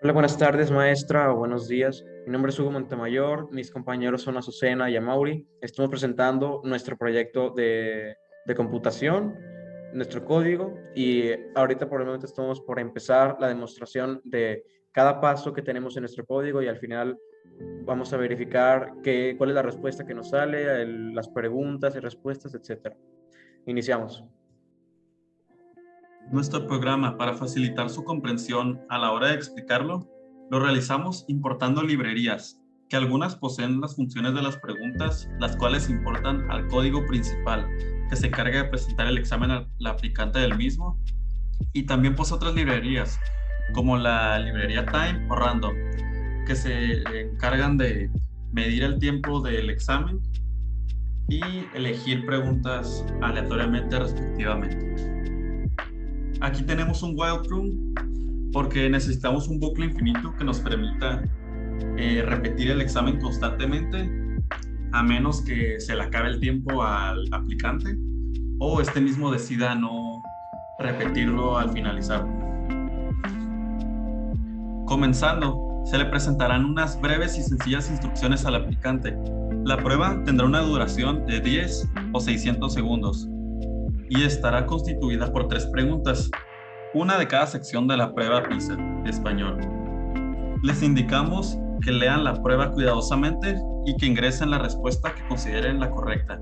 Hola, buenas tardes, maestra, o buenos días. Mi nombre es Hugo Montemayor, mis compañeros son Azucena y Amauri. Estamos presentando nuestro proyecto de computación, nuestro código, y ahorita por el momento estamos por empezar la demostración de cada paso que tenemos en nuestro código y al final vamos a verificar cuál es la respuesta que nos sale, las preguntas y respuestas, etcétera. Iniciamos. Nuestro programa, para facilitar su comprensión a la hora de explicarlo, lo realizamos importando librerías, que algunas poseen las funciones de las preguntas, las cuales importan al código principal, que se encarga de presentar el examen al aplicante del mismo, y también posee otras librerías, como la librería Time o Random, que se encargan de medir el tiempo del examen y elegir preguntas aleatoriamente respectivamente. Aquí tenemos un while true porque necesitamos un bucle infinito que nos permita repetir el examen constantemente a menos que se le acabe el tiempo al aplicante o este mismo decida no repetirlo al finalizar. Comenzando, se le presentarán unas breves y sencillas instrucciones al aplicante. La prueba tendrá una duración de 10 o 600 segundos. Y estará constituida por 3 preguntas, una de cada sección de la prueba PISA de español. Les indicamos que lean la prueba cuidadosamente y que ingresen la respuesta que consideren la correcta.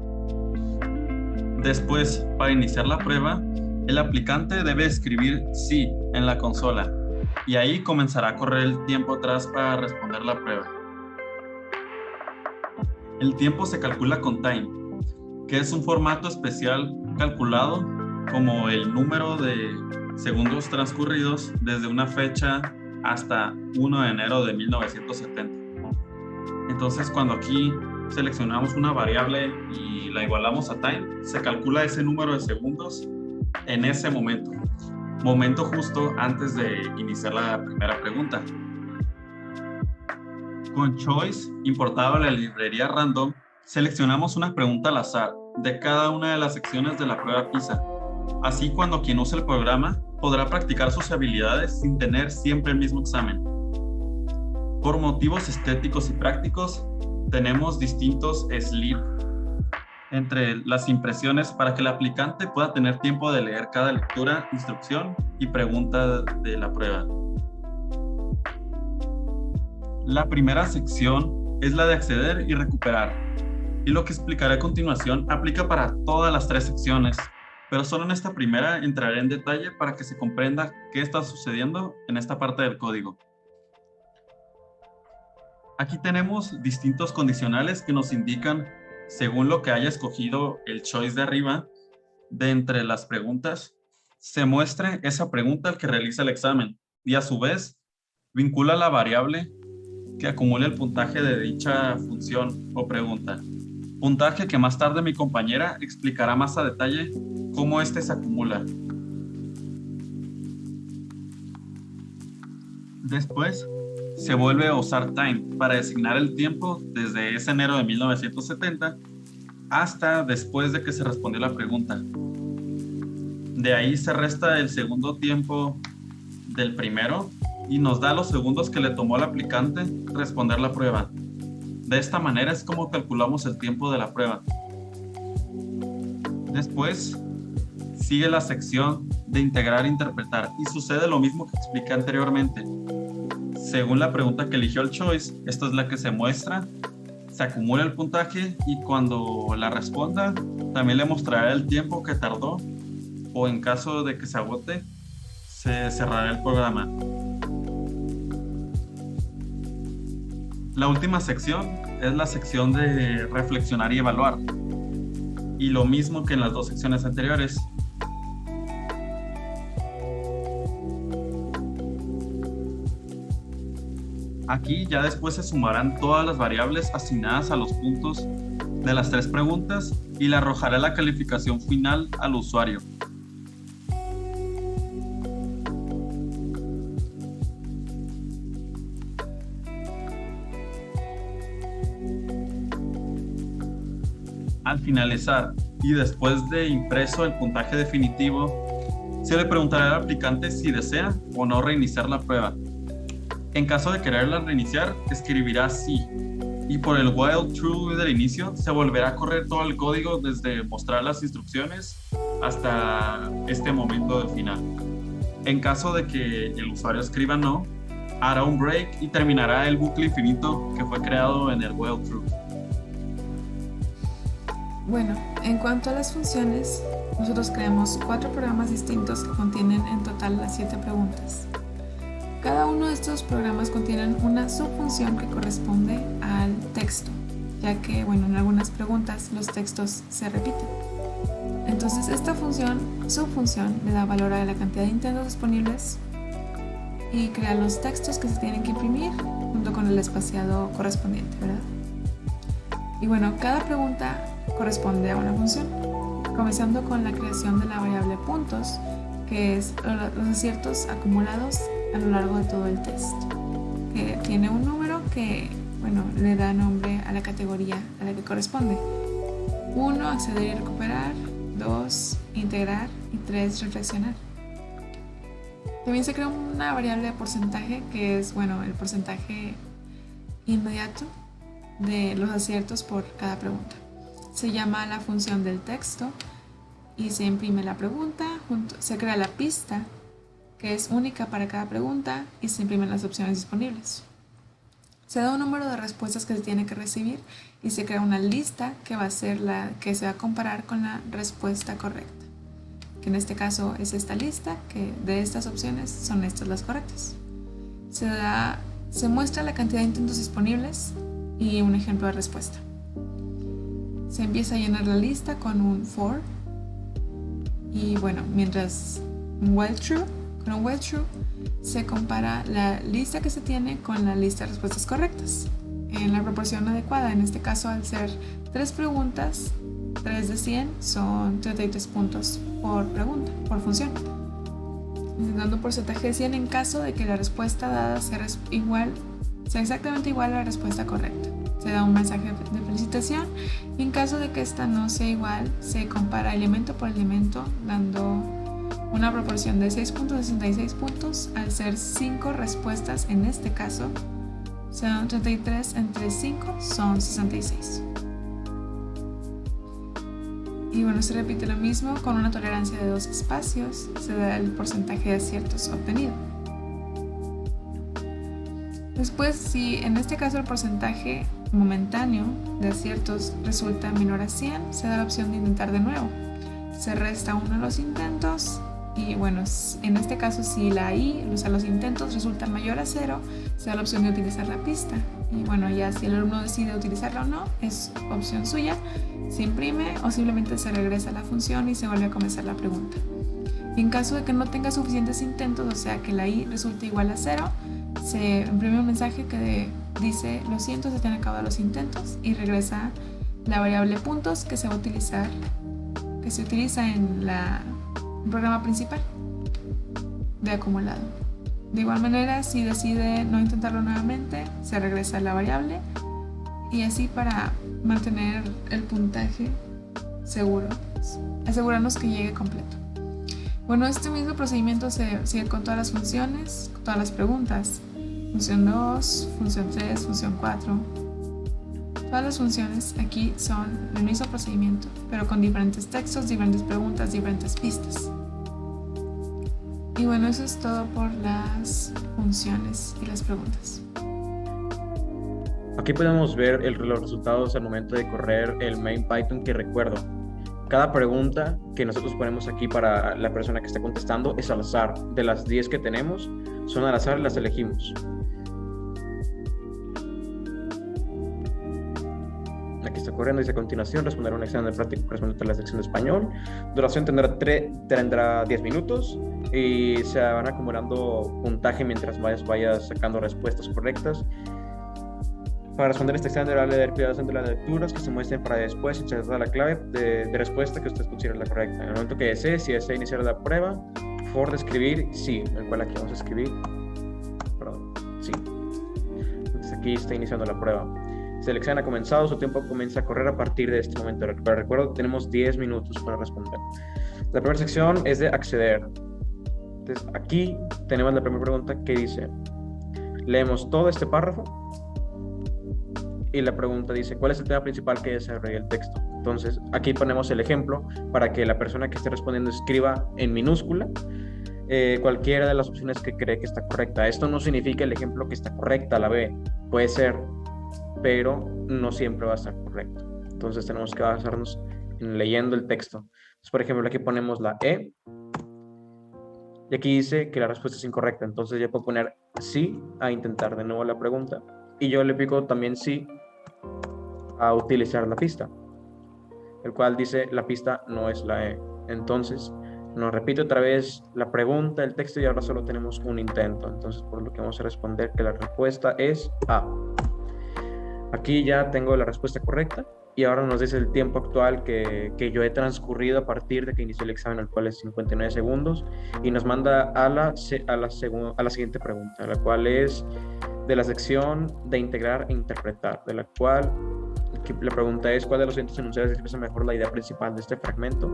Después, para iniciar la prueba, el aplicante debe escribir sí en la consola y ahí comenzará a correr el tiempo atrás para responder la prueba. El tiempo se calcula con time, que es un formato especial calculado como el número de segundos transcurridos desde una fecha hasta 1 de enero de 1970. Entonces, cuando aquí seleccionamos una variable y la igualamos a time, se calcula ese número de segundos en ese momento justo antes de iniciar la primera pregunta. Con choice, importado a la librería random, seleccionamos una pregunta al azar de cada una de las secciones de la prueba PISA. Así, cuando quien use el programa podrá practicar sus habilidades sin tener siempre el mismo examen. Por motivos estéticos y prácticos, tenemos distintos sleep entre las impresiones para que el aplicante pueda tener tiempo de leer cada lectura, instrucción y pregunta de la prueba. La primera sección es la de acceder y recuperar. Y lo que explicaré a continuación aplica para todas las 3 secciones, pero solo en esta primera entraré en detalle para que se comprenda qué está sucediendo en esta parte del código. Aquí tenemos distintos condicionales que nos indican, según lo que haya escogido el choice de arriba, de entre las preguntas, se muestre esa pregunta al que realiza el examen y a su vez vincula la variable que acumule el puntaje de dicha función o pregunta. Puntaje que más tarde mi compañera explicará más a detalle cómo este se acumula. Después, se vuelve a usar time para designar el tiempo desde ese enero de 1970 hasta después de que se respondió la pregunta. De ahí se resta el segundo tiempo del primero y nos da los segundos que le tomó al aplicante responder la prueba. De esta manera es como calculamos el tiempo de la prueba. Después sigue la sección de integrar e interpretar y sucede lo mismo que expliqué anteriormente. Según la pregunta que eligió el choice, esta es la que se muestra, se acumula el puntaje y cuando la responda también le mostrará el tiempo que tardó o en caso de que se agote, se cerrará el programa. La última sección es la sección de reflexionar y evaluar. Y lo mismo que en las 2 secciones anteriores. Aquí ya después se sumarán todas las variables asignadas a los puntos de las 3 preguntas y le arrojará la calificación final al usuario. Al finalizar y después de impreso el puntaje definitivo, se le preguntará al aplicante si desea o no reiniciar la prueba. En caso de quererla reiniciar, escribirá sí. Y por el while true del inicio, se volverá a correr todo el código desde mostrar las instrucciones hasta este momento del final. En caso de que el usuario escriba no, hará un break y terminará el bucle infinito que fue creado en el while true. Bueno, en cuanto a las funciones, nosotros creamos 4 programas distintos que contienen en total las 7 preguntas. Cada uno de estos programas contienen una subfunción que corresponde al texto, ya que, en algunas preguntas los textos se repiten. Entonces, esta subfunción, le da valor a la cantidad de intentos disponibles y crea los textos que se tienen que imprimir junto con el espaciado correspondiente, ¿verdad? Y cada pregunta corresponde a una función, comenzando con la creación de la variable puntos, que es los aciertos acumulados a lo largo de todo el test, que tiene un número que, le da nombre a la categoría a la que corresponde. 1, acceder y recuperar. 2, integrar. Y 3, reflexionar. También se crea una variable de porcentaje, que es, el porcentaje inmediato de los aciertos por cada pregunta. Se llama la función del texto y se imprime la pregunta, se crea la pista, que es única para cada pregunta, y se imprimen las opciones disponibles. Se da un número de respuestas que se tiene que recibir y se crea una lista que va a ser la que se va a comparar con la respuesta correcta, que en este caso es esta lista, que de estas opciones son estas las correctas. Se muestra la cantidad de intentos disponibles y un ejemplo de respuesta. Se empieza a llenar la lista con un for y mientras un while true. Con un while true se compara la lista que se tiene con la lista de respuestas correctas en la proporción adecuada. En este caso, al ser 3 preguntas, 3 de 100 son 33 puntos por pregunta, por función. Dando un porcentaje de 100 en caso de que la respuesta dada sea exactamente igual a la respuesta correcta. Se da un mensaje de felicitación y en caso de que esta no sea igual, se compara elemento por elemento, dando una proporción de 6.66 puntos. Al ser 5 respuestas, en este caso, son 33 entre 5, son 66. Y se repite lo mismo con una tolerancia de 2 espacios, se da el porcentaje de aciertos obtenido. Después, si en este caso el porcentaje momentáneo de aciertos resulta menor a 100, se da la opción de intentar de nuevo. Se resta uno de los intentos y en este caso si la i, los intentos resultan mayor a 0, se da la opción de utilizar la pista. Y ya si el alumno decide utilizarla o no, es opción suya. Se imprime o simplemente se regresa a la función y se vuelve a comenzar la pregunta. Y en caso de que no tenga suficientes intentos, o sea que la i resulte igual a 0, se imprime un mensaje que dice: lo siento, se te han acabado los intentos, y regresa la variable puntos que se va a utilizar, que se utiliza en el programa principal de acumulado. De igual manera, si decide no intentarlo nuevamente, se regresa la variable, y así para mantener el puntaje seguro, asegurarnos que llegue completo. Este mismo procedimiento se sigue con todas las funciones, con todas las preguntas. Función 2, función 3, función 4. Todas las funciones aquí son el mismo procedimiento, pero con diferentes textos, diferentes preguntas, diferentes pistas. Y eso es todo por las funciones y las preguntas. Aquí podemos ver los resultados al momento de correr el main Python, que recuerdo. Cada pregunta que nosotros ponemos aquí para la persona que está contestando es al azar. De las 10 que tenemos, son al azar y las elegimos. Aquí está corriendo, dice: a continuación responderá un examen de práctico correspondiente a la sección de español. Duración tendrá 10 minutos y se van acumulando puntaje mientras vayas sacando respuestas correctas. Para responder este examen deberá leer cuidadosamente las lecturas que se muestren para después insertar la clave de respuesta que usted considere la correcta. En el momento que desee, si desea iniciar la prueba, for de escribir sí, el cual aquí vamos a escribir, sí. Entonces aquí está iniciando la prueba. Si el examen ha comenzado, su tiempo comienza a correr a partir de este momento. Pero recuerdo que tenemos 10 minutos para responder. La primera sección es de acceder. Entonces aquí tenemos la primera pregunta que dice: Leemos todo este párrafo y la pregunta dice, ¿cuál es el tema principal que desarrolla el texto? Entonces, aquí ponemos el ejemplo para que la persona que esté respondiendo escriba en minúscula cualquiera de las opciones que cree que está correcta. Esto no significa el ejemplo que está correcta, la B. Puede ser, pero no siempre va a estar correcto. Entonces, tenemos que basarnos en leyendo el texto. Entonces, por ejemplo, aquí ponemos la E. Y aquí dice que la respuesta es incorrecta. Entonces, yo puedo poner sí a intentar de nuevo la pregunta. Y yo le pico también sí a utilizar la pista, el cual dice la pista no es la E. Entonces nos repite otra vez la pregunta, el texto, y ahora solo tenemos un intento. Entonces, por lo que vamos a responder que la respuesta es A. Aquí ya tengo la respuesta correcta y ahora nos dice el tiempo actual que yo he transcurrido a partir de que inició el examen, el cual es 59 segundos, y nos manda a la siguiente pregunta, la cual es de la sección de integrar e interpretar, de la cual la pregunta es: ¿cuál de los siguientes enunciados expresa mejor la idea principal de este fragmento?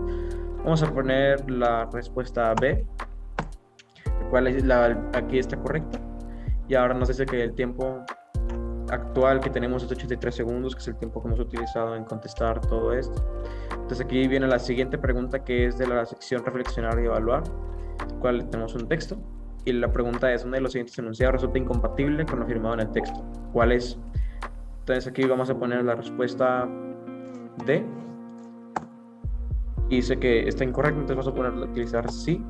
Vamos a poner la respuesta B, la cual aquí está correcta, y ahora nos dice que el tiempo actual que tenemos es 83 segundos, que es el tiempo que hemos utilizado en contestar todo esto. Entonces aquí viene la siguiente pregunta, que es de la sección reflexionar y evaluar, la cual tenemos un texto, y la pregunta es: ¿uno de los siguientes enunciados resulta incompatible con lo afirmado en el texto? ¿Cuál es? Entonces aquí vamos a poner la respuesta D, y dice que está incorrecto, entonces vamos a utilizar sí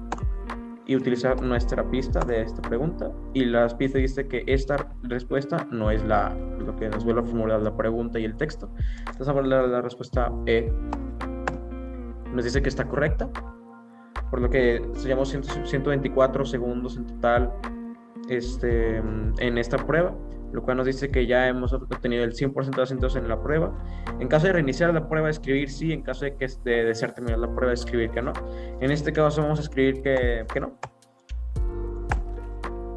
y utilizar nuestra pista de esta pregunta, y la pista dice que esta respuesta no es lo que nos vuelve a formular la pregunta y el texto. Entonces vamos a poner la respuesta E, nos dice que está correcta, por lo que seríamos 124 segundos en total en esta prueba, lo cual nos dice que ya hemos obtenido el 100% de acentos en la prueba. En caso de reiniciar la prueba, escribir sí; en caso de que desear terminar la prueba, escribir que no. En este caso vamos a escribir que no.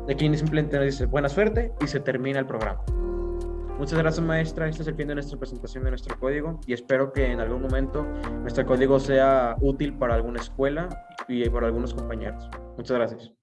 Aquí simplemente nos dice buena suerte y se termina el programa. Muchas gracias, maestra. Este es el fin de nuestra presentación de nuestro código, y espero que en algún momento nuestro código sea útil para alguna escuela y para algunos compañeros. Muchas gracias.